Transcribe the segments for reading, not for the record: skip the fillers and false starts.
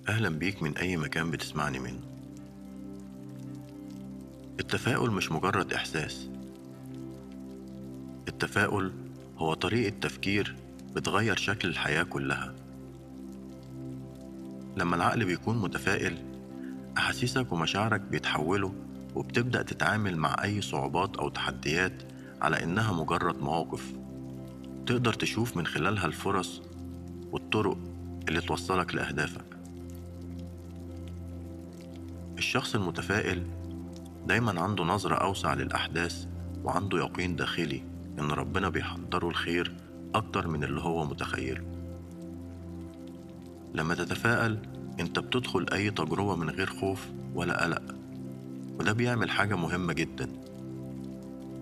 أهلا بيك من أي مكان بتسمعني منه. التفاؤل مش مجرد إحساس. التفاؤل هو طريقة تفكير بتغير شكل الحياة كلها. لما العقل بيكون متفائل، أحاسيسك ومشاعرك بيتحولوا، وبتبدأ تتعامل مع أي صعوبات أو تحديات على إنها مجرد مواقف تقدر تشوف من خلالها الفرص والطرق اللي توصلك لأهدافك. الشخص المتفائل دايما عنده نظرة أوسع للأحداث، وعنده يقين داخلي إن ربنا بيحضره الخير أكتر من اللي هو متخيله. لما تتفائل أنت بتدخل أي تجربة من غير خوف ولا قلق، وده بيعمل حاجة مهمة جدا: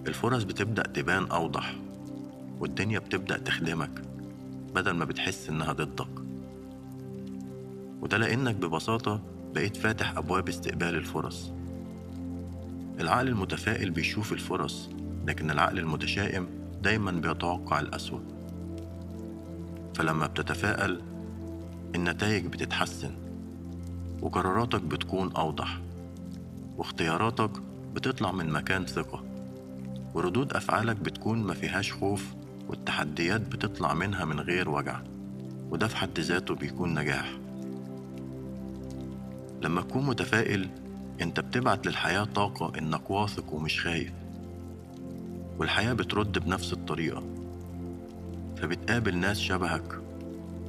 الفرص بتبدأ تبان أوضح، والدنيا بتبدأ تخدمك بدل ما بتحس إنها ضدك. وده لأنك ببساطة بقيت فاتح أبواب استقبال الفرص. العقل المتفائل بيشوف الفرص، لكن العقل المتشائم دايما بيتوقع الأسوأ. فلما بتتفائل النتائج بتتحسن، وقراراتك بتكون أوضح، واختياراتك بتطلع من مكان ثقة، وردود أفعالك بتكون ما فيهاش خوف، والتحديات بتطلع منها من غير وجع، وده في حد ذاته بيكون نجاح. لما تكون متفائل انت بتبعت للحياة طاقة انك واثق ومش خايف، والحياة بترد بنفس الطريقة، فبتقابل ناس شبهك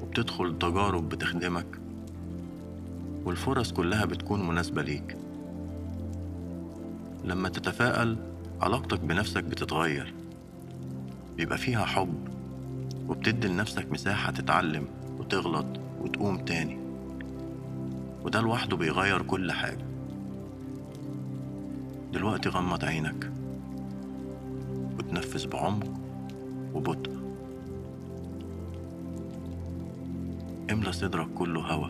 وبتدخل تجارب بتخدمك، والفرص كلها بتكون مناسبة ليك. لما تتفائل علاقتك بنفسك بتتغير، بيبقى فيها حب، وبتدي لنفسك مساحة تتعلم وتغلط وتقوم تاني، وده لوحده بيغير كل حاجة. دلوقتي غمض عينك وتنفس بعمق وبطء. املى صدرك كله هوا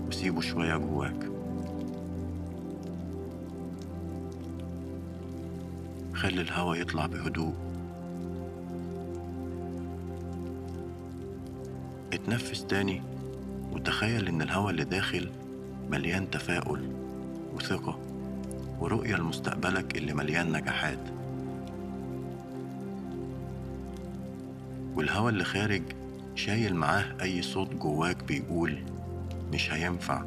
وسيبه شوية جواك. خلي الهوا يطلع بهدوء. اتنفس تاني وتخيل ان الهوا اللي داخل مليان تفاؤل وثقة ورؤية لمستقبلك اللي مليان نجاحات، والهوا اللي خارج شايل معاه أي صوت جواك بيقول مش هينفع،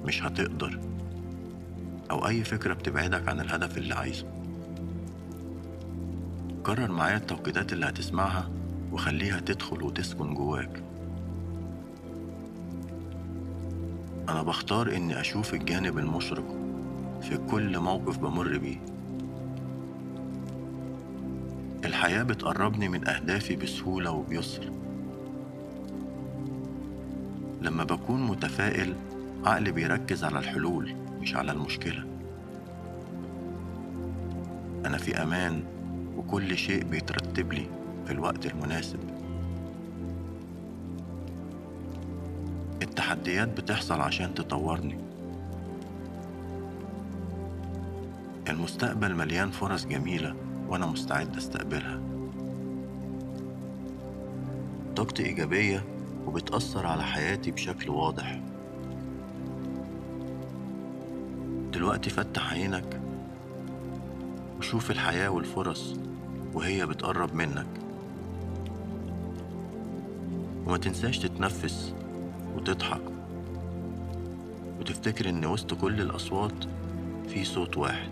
مش هتقدر، أو أي فكرة بتبعدك عن الهدف اللي عايزه. كرر معايا التوقيتات اللي هتسمعها وخليها تدخل وتسكن جواك. أنا بختار إني أشوف الجانب المشرق في كل موقف بمر بيه. الحياة بتقربني من أهدافي بسهولة وبيسر. لما بكون متفائل عقلي بيركز على الحلول مش على المشكلة. أنا في أمان، وكل شيء بيترتب لي في الوقت المناسب. التحديات بتحصل عشان تطورني. المستقبل مليان فرص جميلة وأنا مستعد أستقبلها. طاقتي إيجابية وبتأثر على حياتي بشكل واضح. دلوقتي فتح عينك وشوف الحياة والفرص وهي بتقرب منك، وما تنساش تتنفس وتضحك وتفتكر إن وسط كل الأصوات في صوت واحد